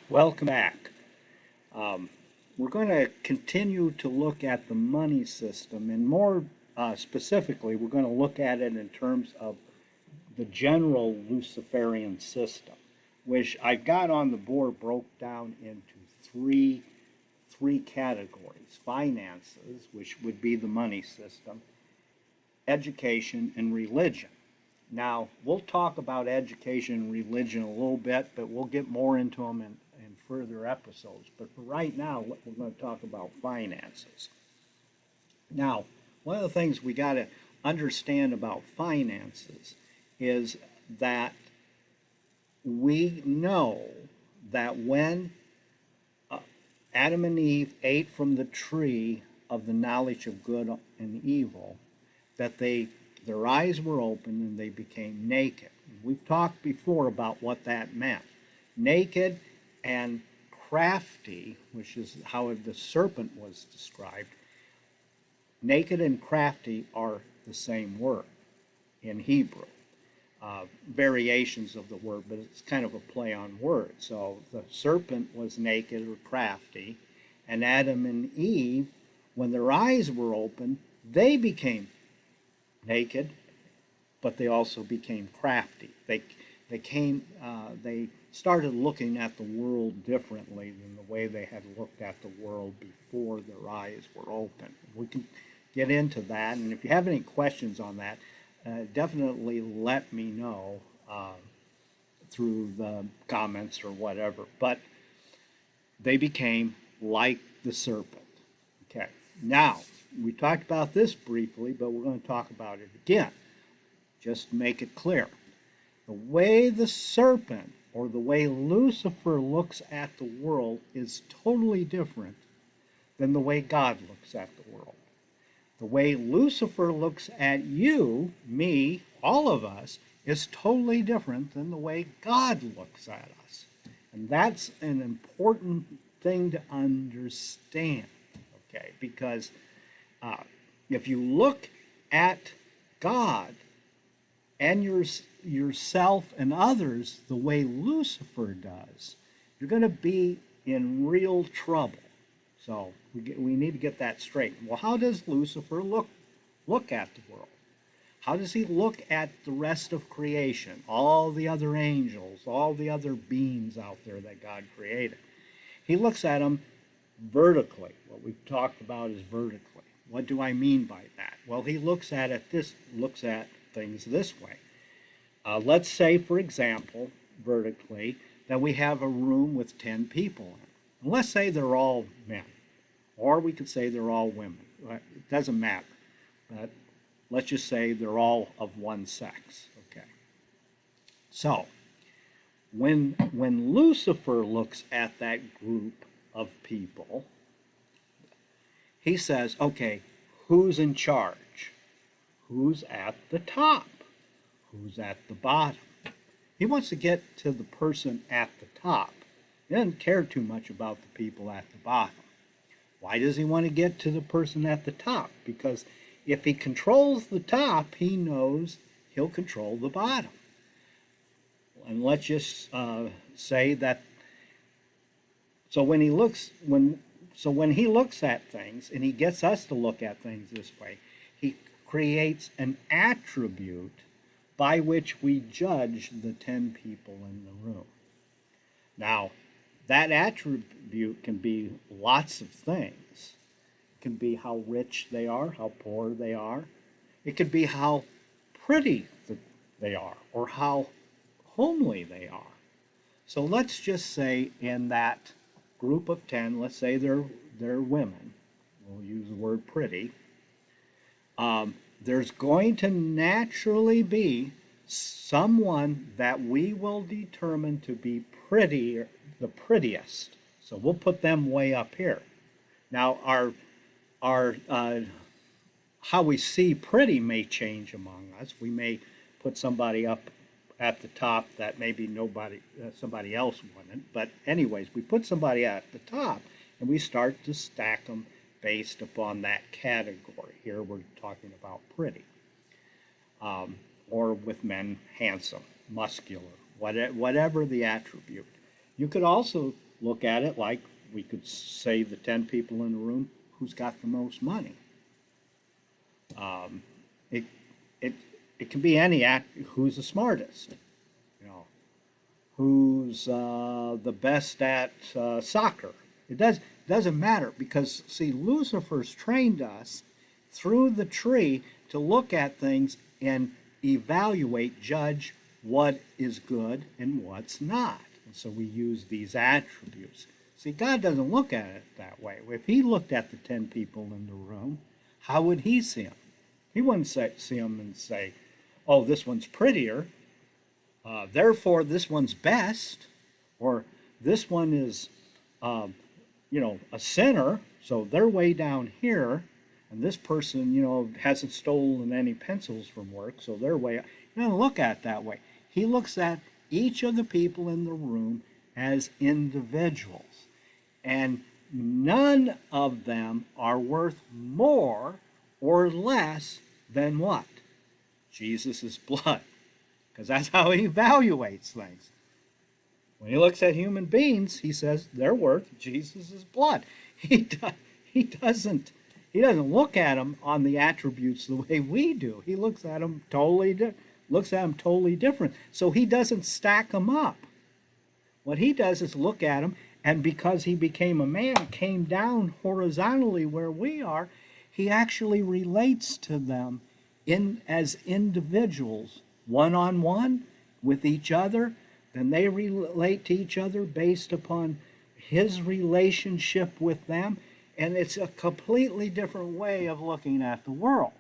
Welcome back. Um, we're going to continue to look at the money system, and more specifically, we're going to look at it in terms of the general Luciferian system, which I've got on the board broke down into three categories: finances, which would be the money system, education, and religion. Now, we'll talk about education and religion a little bit, but we'll get more into them in further episodes. But for right now, we're going to talk about finances. Now, one of the things we got to understand about finances is that we know that when Adam and Eve ate from the tree of the knowledge of good and evil, that their eyes were opened and they became naked. We've talked before about what that meant. Naked and crafty, which is how the serpent was described. Naked and crafty are the same word in Hebrew. Variations of the word, but it's kind of a play on words. So the serpent was naked or crafty, and Adam and Eve, when their eyes were opened, they became naked, but they also became crafty. They started looking at the world differently than the way they had looked at the world before their eyes were open. We can get into that, and if you have any questions on that, definitely let me know through the comments or whatever. But they became like the serpent. Okay, now we talked about this briefly, but we're going to talk about it again. Just to make it clear. The way the serpent or the way Lucifer looks at the world is totally different than the way God looks at the world. The way Lucifer looks at you, me, all of us, is totally different than the way God looks at us. And that's an important thing to understand, okay? Because if you look at God and yourself and others the way Lucifer does, you're going to be in real trouble. So we need to get that straight. Well, how does Lucifer look at the world? How does he look at the rest of creation, all the other angels, all the other beings out there that God created? He looks at them vertically. What we've talked about is vertically. What do I mean by that? Well, he looks at things this way. Let's say, for example, vertically, that we have a room with 10 people in it. And let's say they're all men, or we could say they're all women. It doesn't matter. But let's just say they're all of one sex. Okay. So, when Lucifer looks at that group of people, he says, okay, who's in charge? Who's at the top? Who's at the bottom? He wants to get to the person at the top. He doesn't care too much about the people at the bottom. Why does he want to get to the person at the top? Because if he controls the top, he knows he'll control the bottom. And let's just say that. So when he looks at things, and he gets us to look at things this way, he creates an attribute by which we judge the 10 people in the room. Now, that attribute can be lots of things. It can be how rich they are, how poor they are. It could be how pretty they are, or how homely they are. So let's just say in that group of 10, let's say they're women. We'll use the word pretty. There's going to naturally be someone that we will determine to be the prettiest. So we'll put them way up here. Now, our how we see pretty may change among us. We may put somebody up at the top that maybe somebody else wouldn't. But anyways, we put somebody at the top, and we start to stack them based upon that category. Here we're talking about pretty. Or with men, handsome, muscular, whatever the attribute. You could also look at it like we could say the 10 people in the room who's got the most money. Um, it, it, it can be any act who's the smartest, you know, who's the best at soccer. Doesn't matter because, see, Lucifer's trained us through the tree to look at things and evaluate, judge what is good and what's not. And so we use these attributes. See, God doesn't look at it that way. If he looked at the 10 people in the room, how would he see them? He wouldn't see them and say, oh, this one's prettier, therefore this one's best, or this one is, a sinner, so they're way down here, and this person, hasn't stolen any pencils from work, so they're way. He doesn't look at it that way. He looks at each of the people in the room as individuals, and none of them are worth more or less than what? Jesus' blood, because that's how he evaluates things. When he looks at human beings, he says they're worth Jesus' blood. He doesn't look at them on the attributes the way we do. He looks at them totally different. So he doesn't stack them up. What he does is look at them, and because he became a man, came down horizontally where we are, he actually relates to them as individuals, one-on-one with each other. Then they relate to each other based upon his relationship with them, and it's a completely different way of looking at the world.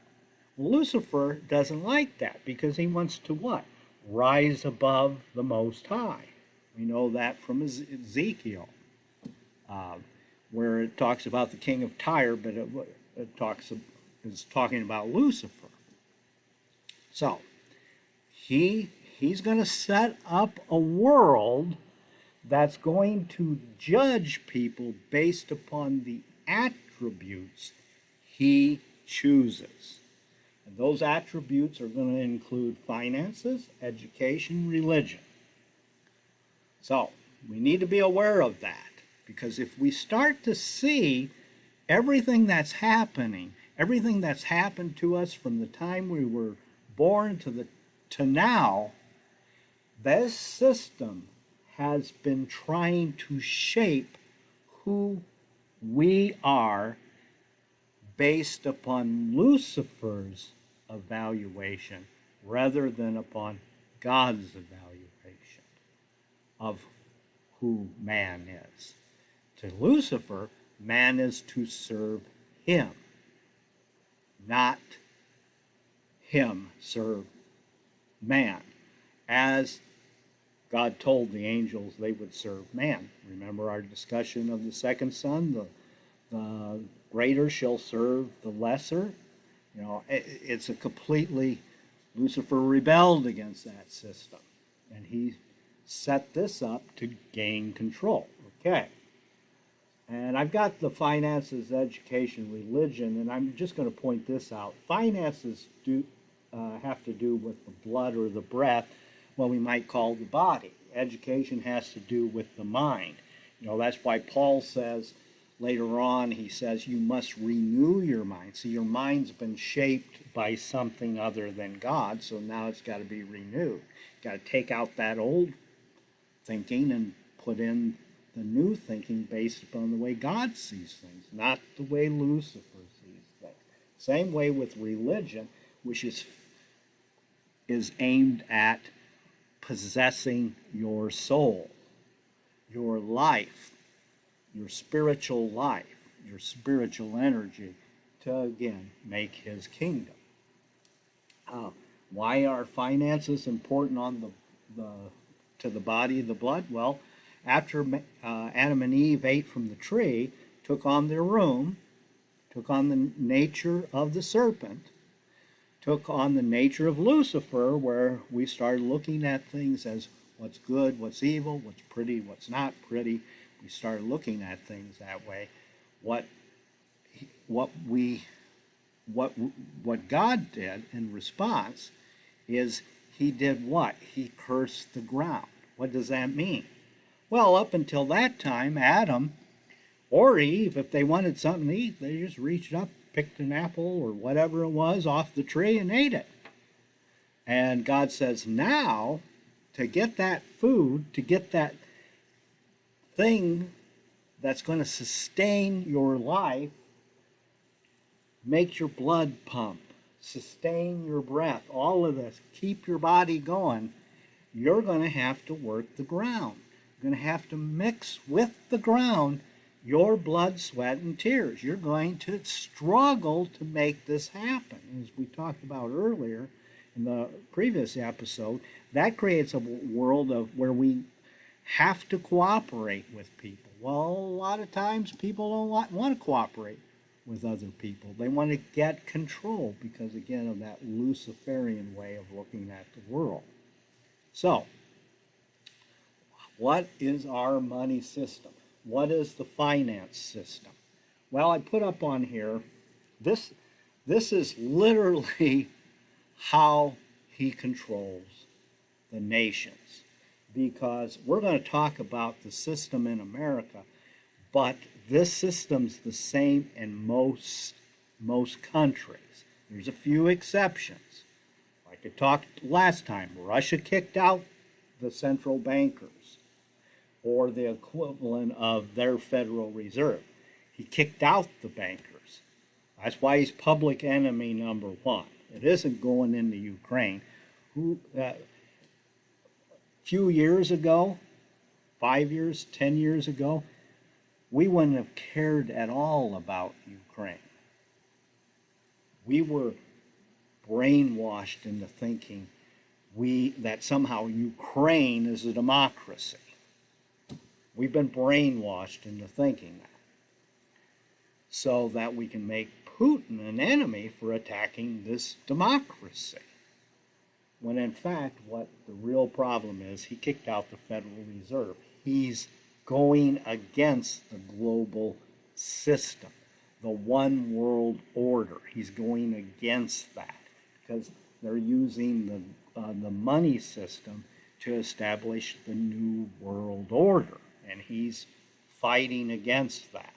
Lucifer doesn't like that because he wants to what? Rise above the Most High. We know that from Ezekiel, where it talks about the king of Tyre, but it's talking about Lucifer. So he's going to set up a world that's going to judge people based upon the attributes he chooses. And those attributes are going to include finances, education, religion. So we need to be aware of that, because if we start to see everything that's happening, everything that's happened to us from the time we were born to now, this system has been trying to shape who we are based upon Lucifer's evaluation rather than upon God's evaluation of who man is. To Lucifer, man is to serve him, not him serve man, as God told the angels they would serve man. Remember our discussion of the second son, the greater shall serve the lesser. It's a completely, Lucifer rebelled against that system, and he set this up to gain control. Okay. And I've got the finances, education, religion, and I'm just going to point this out. Finances have to do with the blood or the breath, what we might call the body. Education has to do with the mind. That's why Paul says later on, he says, you must renew your mind. So your mind's been shaped by something other than God, so now it's got to be renewed. Got to take out that old thinking and put in the new thinking based upon the way God sees things, not the way Lucifer sees things. Same way with religion, which is aimed at possessing your soul, your life, your spiritual energy, to again make his kingdom. Why are finances important on to the body of the blood? Well, after Adam and Eve ate from the tree, took on the nature of the serpent, took on the nature of Lucifer, where we started looking at things as what's good, what's evil, what's pretty, what's not pretty. We started looking at things that way. What God did in response is he did what? He cursed the ground. What does that mean? Well, up until that time, Adam or Eve, if they wanted something to eat, they just reached up, picked an apple or whatever it was off the tree and ate it. And God says, now, to get that food, to get that thing that's going to sustain your life, make your blood pump, sustain your breath, all of this, keep your body going, you're going to have to work the ground. You're going to have to mix with the ground your blood, sweat, and tears. You're going to struggle to make this happen. As we talked about earlier in the previous episode, that creates a world of where we have to cooperate with people. Well, a lot of times people don't want to cooperate with other people. They want to get control because, again, of that Luciferian way of looking at the world. So, what is our money system? What is the finance system? Well, I put up on here, this is literally how he controls the nations. Because we're going to talk about the system in America, but this system's the same in most countries. There's a few exceptions. Like I talked last time, Russia kicked out the central bankers, or the equivalent of their Federal Reserve. He kicked out the bankers. That's why he's public enemy number one. It isn't going into Ukraine. Few years ago, 5 years, 10 years ago, we wouldn't have cared at all about Ukraine. We were brainwashed into thinking that somehow Ukraine is a democracy. We've been brainwashed into thinking that, so that we can make Putin an enemy for attacking this democracy. When in fact, what the real problem is, he kicked out the Federal Reserve. He's going against the global system, the one world order. He's going against that because they're using the money system to establish the new world order, and he's fighting against that.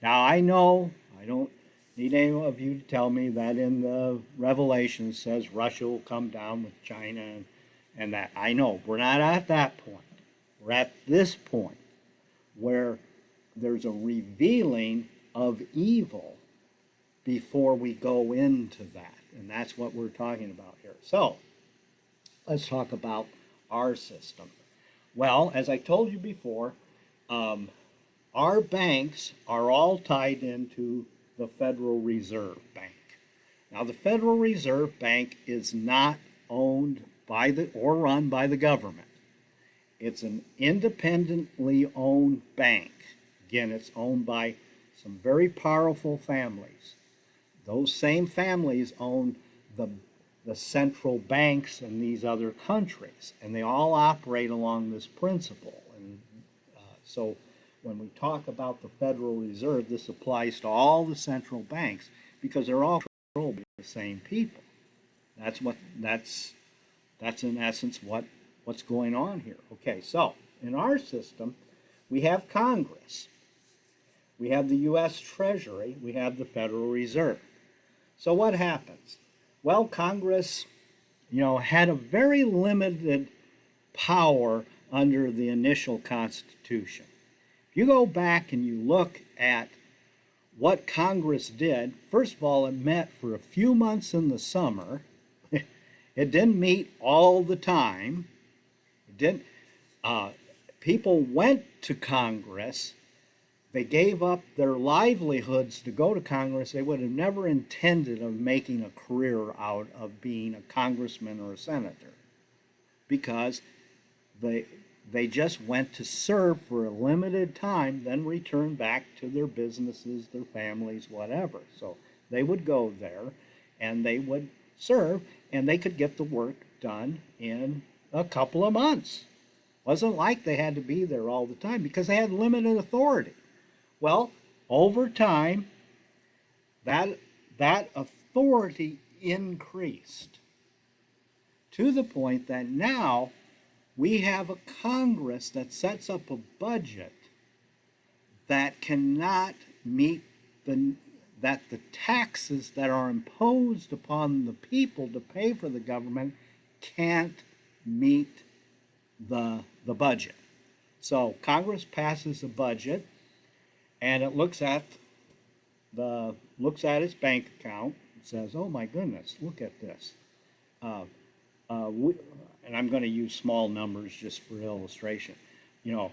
Now, I know I don't need any of you to tell me that in the Revelation it says Russia will come down with China and that. I know. We're not at that point. We're at this point where there's a revealing of evil before we go into that. And that's what we're talking about here. So, let's talk about our system. Well, as I told you before, our banks are all tied into the Federal Reserve Bank. Now, the Federal Reserve Bank is not owned by or run by the government. It's an independently owned bank. Again, it's owned by some very powerful families. Those same families own the central banks in these other countries, and they all operate along this principle. And so when we talk about the Federal Reserve, this applies to all the central banks because they're all controlled by the same people. That's in essence what's going on here. Okay, so in our system, we have Congress, we have the U.S. Treasury, we have the Federal Reserve. So what happens? Well, Congress, had a very limited power under the initial Constitution. If you go back and you look at what Congress did, first of all, it met for a few months in the summer. It didn't meet all the time. It didn't. People went to Congress. They gave up their livelihoods to go to Congress. They would have never intended of making a career out of being a congressman or a senator because they just went to serve for a limited time, then return back to their businesses, their families, whatever. So they would go there and they would serve, and they could get the work done in a couple of months. Wasn't like they had to be there all the time because they had limited authority. Well, over time, that authority increased to the point that now We have a Congress that sets up a budget that cannot meet that the taxes that are imposed upon the people to pay for the government can't meet the budget. So Congress passes a budget and it looks at its bank account and says, "Oh my goodness, look at this." Uh, we, and I'm going to use small numbers just for illustration. You know,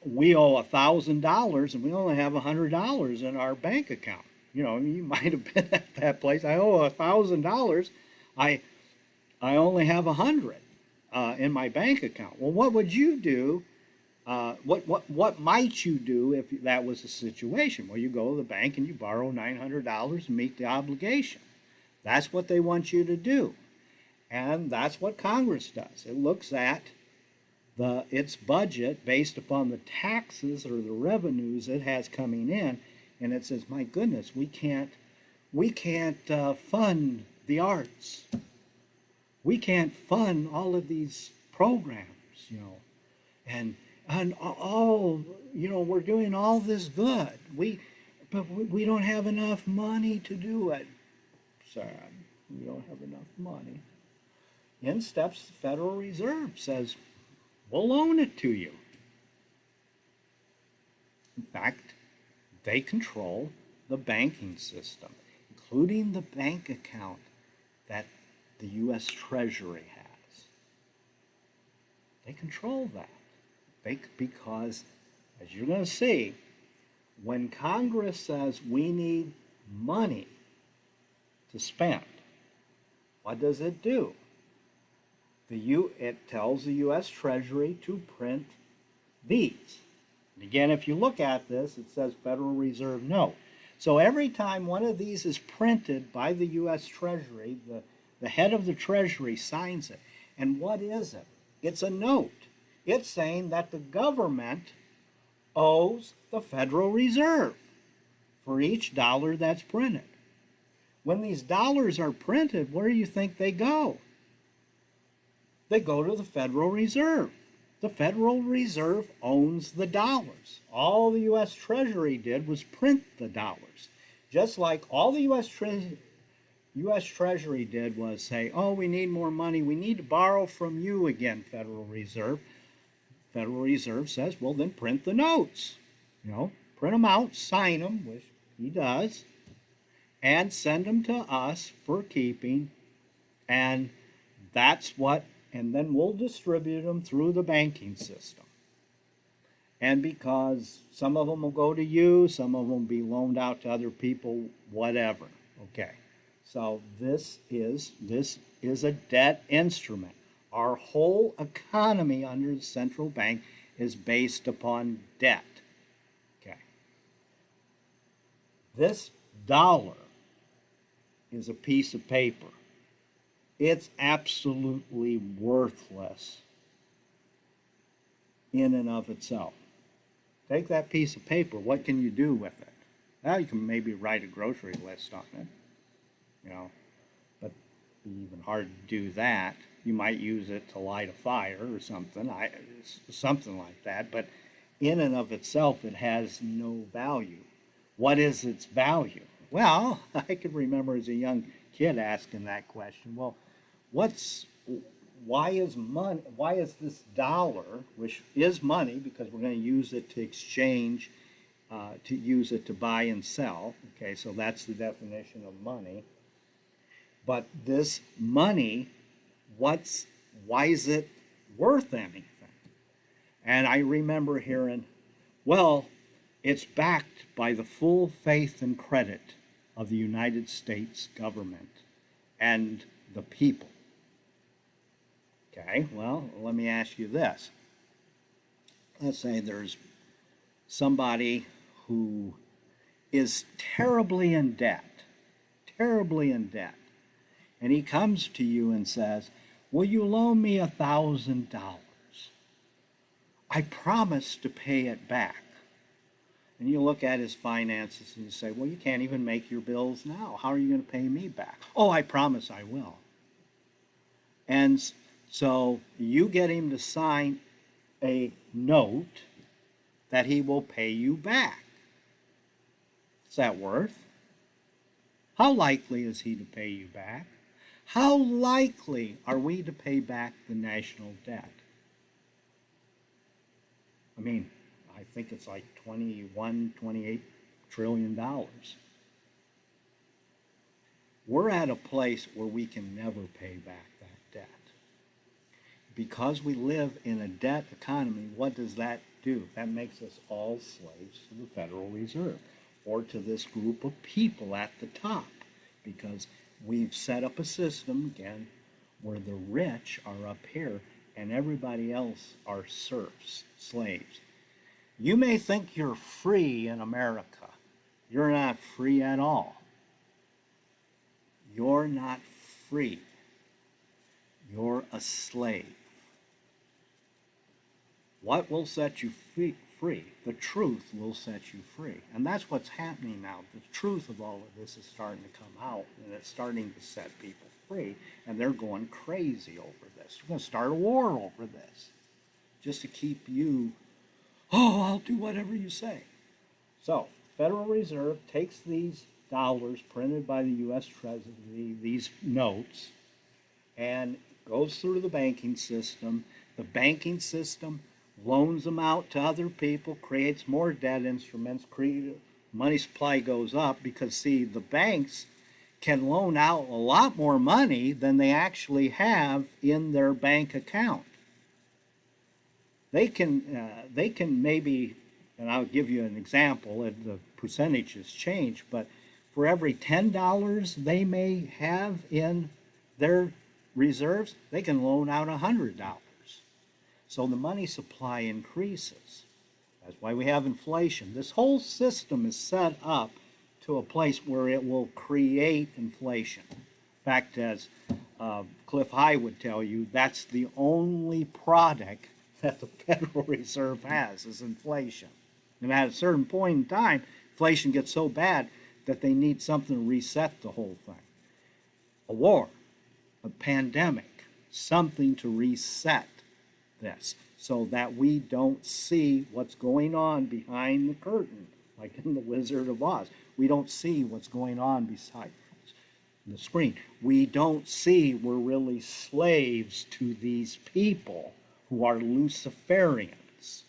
we owe $1,000 and we only have $100 in our bank account. You know, you might have been at that place. I owe $1,000. I only have 100 in my bank account. Well, what would you do? What might you do if that was the situation? Well, you go to the bank and you borrow $900 and meet the obligation. That's what they want you to do. And that's what Congress does. It looks at its budget based upon the taxes or the revenues it has coming in, and it says, "My goodness, we can't fund the arts. We can't fund all of these programs, and all we're doing all this good. But we don't have enough money to do it. Sad, we don't have enough money." In steps the Federal Reserve, says, "We'll loan it to you." In fact, they control the banking system, including the bank account that the U.S. Treasury has. They control that. Because, as you're going to see, when Congress says we need money to spend, what does it do? It tells the U.S. Treasury to print these. And again, if you look at this, it says Federal Reserve note. So every time one of these is printed by the U.S. Treasury, the head of the Treasury signs it. And what is it? It's a note. It's saying that the government owes the Federal Reserve for each dollar that's printed. When these dollars are printed, where do you think they go? They go to the Federal Reserve. The Federal Reserve owns the dollars. All the U.S. Treasury did was print the dollars. Just like all the U.S. Treasury did was say, "Oh, we need more money. We need to borrow from you again, Federal Reserve." Federal Reserve says, "Well, then print the notes. Print them out, sign them," which he does, "and send them to us for keeping." And and then we'll distribute them through the banking system. And because some of them will go to you, some of them will be loaned out to other people, whatever. Okay. So this is a debt instrument. Our whole economy under the central bank is based upon debt. Okay. This dollar is a piece of paper. It's absolutely worthless in and of itself. Take that piece of paper, what can you do with it? Well, you can maybe write a grocery list on it, but it'd be even hard to do that. You might use it to light a fire or something, something like that, but in and of itself, it has no value. What is its value? Well, I can remember as a young kid asking that question. Well, why is this dollar, which is money because we're going to use it to exchange, to use it to buy and sell. Okay, so that's the definition of money. But this money, why is it worth anything? And I remember hearing, well, it's backed by the full faith and credit of the United States government and the people. Okay, well, let me ask you this. Let's say there's somebody who is terribly in debt, and he comes to you and says, "Will you loan me $1,000? I promise to pay it back." And you look at his finances and you say, "Well, you can't even make your bills now. How are you going to pay me back?" "Oh, I promise I will." And So you get him to sign a note that he will pay you back. What's that worth? How likely is he to pay you back? How likely are we to pay back the national debt? I mean, I think it's like 21, 28 trillion dollars. We're at a place where we can never pay back that debt. Because we live in a debt economy, what does that do? That makes us all slaves to the Federal Reserve or to this group of people at the top, because we've set up a system, again, where the rich are up here and everybody else are serfs, slaves. You may think you're free in America. You're not free at all. You're not free. You're a slave. What will set you free? The truth will set you free. And that's what's happening now. The truth of all of this is starting to come out, and it's starting to set people free, and they're going crazy over this. They're going to start a war over this just to keep you, oh, I'll do whatever you say. So, Federal Reserve takes these dollars printed by the U.S. Treasury, these notes, and goes through the banking system. The banking system loans them out to other people, creates more debt instruments, money supply goes up because, see, the banks can loan out a lot more money than they actually have in their bank account. They can maybe, and I'll give you an example, and the percentages change, but for every $10 they may have in their reserves, they can loan out $100. So the money supply increases. That's why we have inflation. This whole system is set up to a place where it will create inflation. In fact, as Cliff High would tell you, that's the only product that the Federal Reserve has is inflation. And at a certain point in time, inflation gets so bad that they need something to reset the whole thing. A war, a pandemic, something to reset this so that we don't see what's going on behind the curtain, like in The Wizard of Oz. We don't see what's going on beside the screen. We don't see we're really slaves to these people who are Luciferians.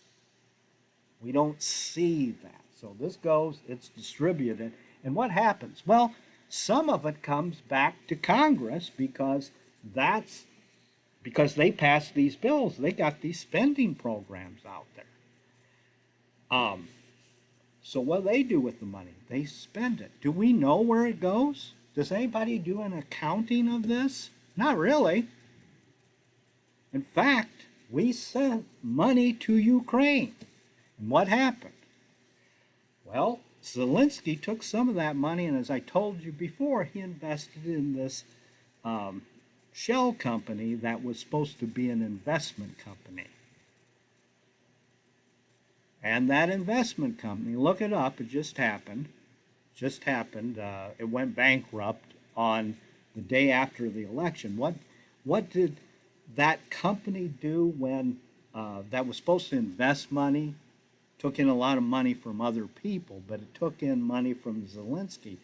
We don't see that. So this goes, it's distributed. And what happens? Well, some of it comes back to Congress because they passed these bills. They got these spending programs out there. So what do they do with the money? They spend it. Do we know where it goes? Does anybody do an accounting of this? Not really. In fact, we sent money to Ukraine. And what happened? Well, Zelensky took some of that money, and as I told you before, he invested in this shell company that was supposed to be an investment company. And that investment company, look it up, it just happened. It went bankrupt on the day after the election. What did that company do when that was supposed to invest money? Took in a lot of money from other people, but it took in money from Zelensky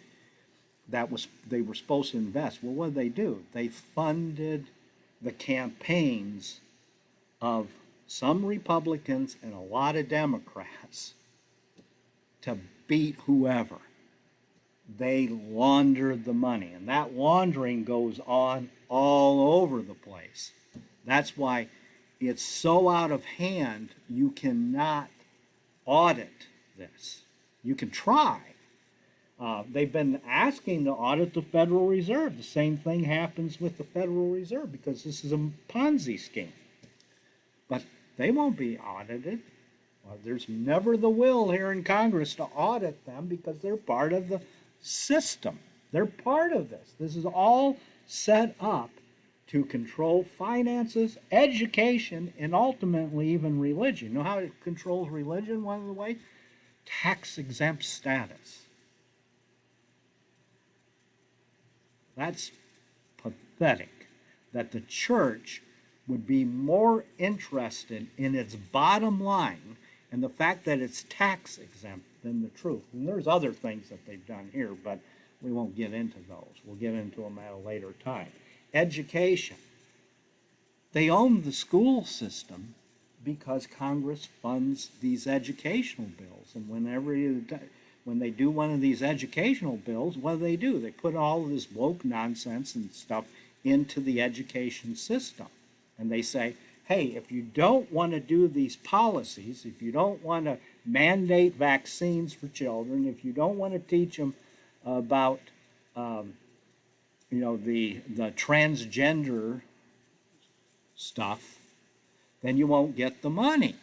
they were supposed to invest. Well, what did they do? They funded the campaigns of some Republicans and a lot of Democrats to beat whoever. They laundered the money, and that laundering goes on all over the place. That's why it's so out of hand, you cannot audit this. You can try. They've been asking to audit the Federal Reserve. The same thing happens with the Federal Reserve because this is a Ponzi scheme. But they won't be audited. There's never the will here in Congress to audit them because they're part of the system. They're part of this. This is all set up to control finances, education, and ultimately even religion. You know how it controls religion? One of the ways? Tax-exempt status. That's pathetic that the church would be more interested in its bottom line and the fact that it's tax exempt than the truth. And there's other things that they've done here, but we won't get into those. We'll get into them at a later time. Education. They own the school system because Congress funds these educational bills. And when they do one of these educational bills, what do? They put all of this woke nonsense and stuff into the education system. And they say, hey, if you don't want to do these policies, if you don't want to mandate vaccines for children, if you don't want to teach them about, the transgender stuff, then you won't get the money.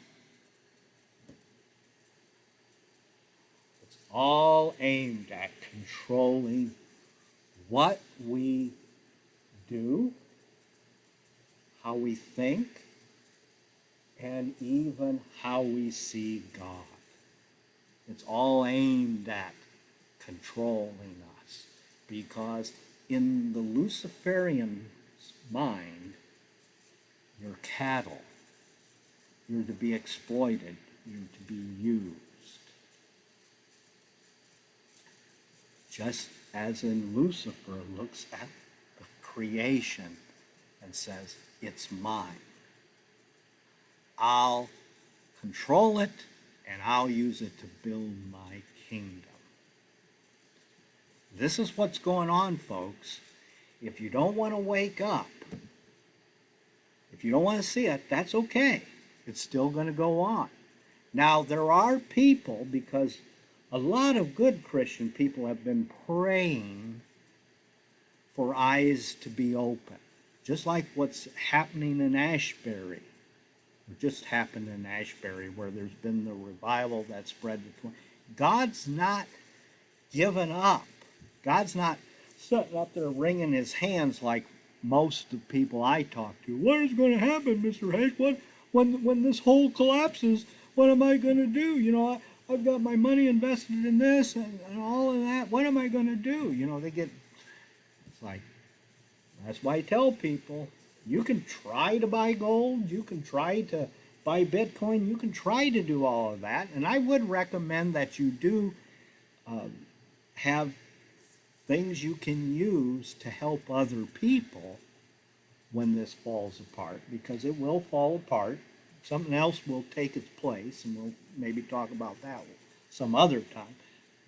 It's all aimed at controlling what we do, how we think, and even how we see God. It's all aimed at controlling us, because in the Luciferian mind, you're cattle. You're to be exploited. You're to be used. Just as in Lucifer looks at the creation and says, it's mine. I'll control it and I'll use it to build my kingdom. This is what's going on, folks. If you don't want to wake up, if you don't want to see it, that's okay. It's still going to go on. Now, there are people, because a lot of good Christian people have been praying for eyes to be open, just like what's happening in Ashbury. It just happened in Ashbury, where there's been the revival that spread between. God's not given up. God's not sitting up there wringing his hands like most of the people I talk to. What is going to happen, Mr. Hayes? When this whole collapses, what am I going to do? I've got my money invested in this and all of that. What am I going to do? It's like, that's why I tell people, you can try to buy gold, you can try to buy Bitcoin, you can try to do all of that. And I would recommend that you do have things you can use to help other people when this falls apart, because it will fall apart. Something else will take its place, and we'll maybe talk about that some other time.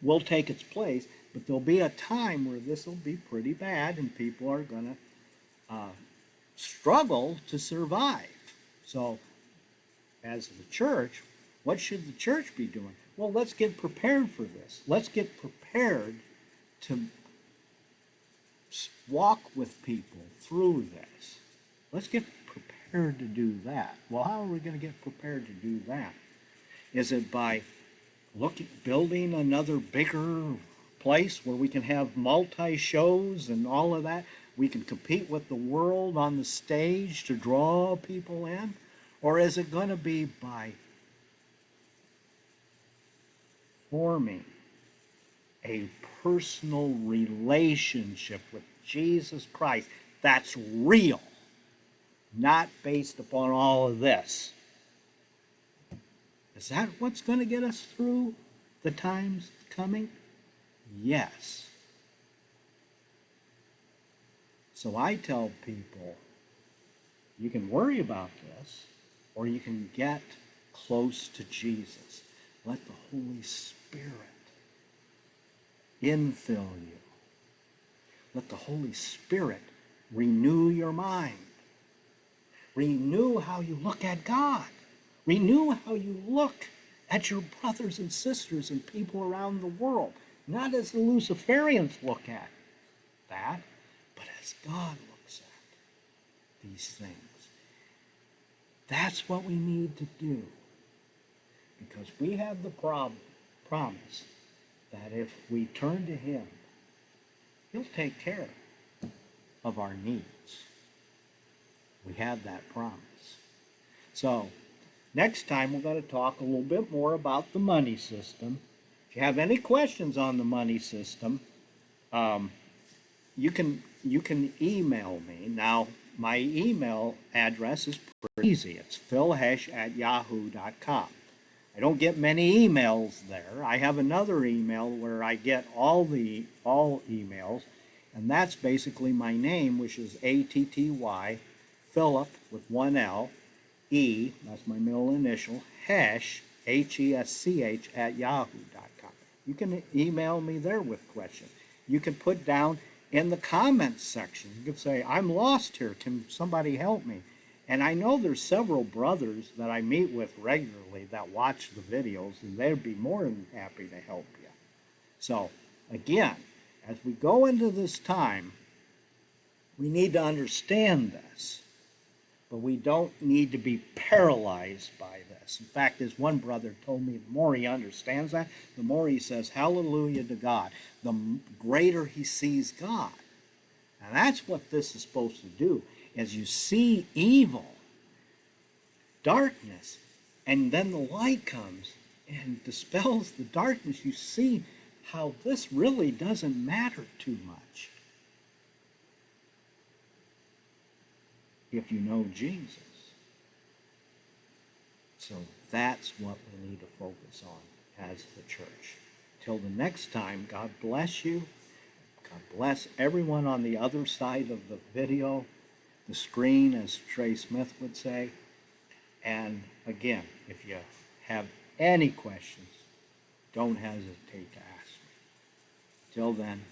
Will take its place, but there'll be a time where this will be pretty bad and people are going to struggle to survive. So as the church, what should the church be doing? Well, let's get prepared for this. Let's get prepared to walk with people through this. Let's get prepared to do that. Well, how are we going to get prepared to do that? Is it by building another bigger place where we can have multi-shows and all of that? We can compete with the world on the stage to draw people in? Or is it going to be by forming a personal relationship with Jesus Christ that's real, not based upon all of this? Is that what's going to get us through the times coming? Yes. So I tell people, you can worry about this, or you can get close to Jesus. Let the Holy Spirit infill you. Let the Holy Spirit renew your mind. Renew how you look at God. Renew how you look at your brothers and sisters and people around the world. Not as the Luciferians look at that, but as God looks at these things. That's what we need to do. Because we have the promise that if we turn to Him, He'll take care of our needs. We have that promise. So, next time we're going to talk a little bit more about the money system. If you have any questions on the money system, you can email me. Now, my email address is pretty easy. It's philhesh@yahoo.com. I don't get many emails there. I have another email where I get all emails, and that's basically my name, which is ATTY, Philip with one L, E, that's my middle initial, Hesch, HESCH @yahoo.com. You can email me there with questions. You can put down in the comments section, you can say, I'm lost here, can somebody help me? And I know there's several brothers that I meet with regularly that watch the videos, and they'd be more than happy to help you. So, again, as we go into this time, we need to understand this, but we don't need to be paralyzed by this. In fact, as one brother told me, the more he understands that, the more he says, hallelujah to God, the greater he sees God. And that's what this is supposed to do. As you see evil, darkness, and then the light comes and dispels the darkness, you see how this really doesn't matter too much if you know Jesus. So that's what we need to focus on as the church. Till the next time, God bless you. God bless everyone on the other side of the video, the screen, as Trey Smith would say. And again, if you have any questions, don't hesitate to ask me. Till then,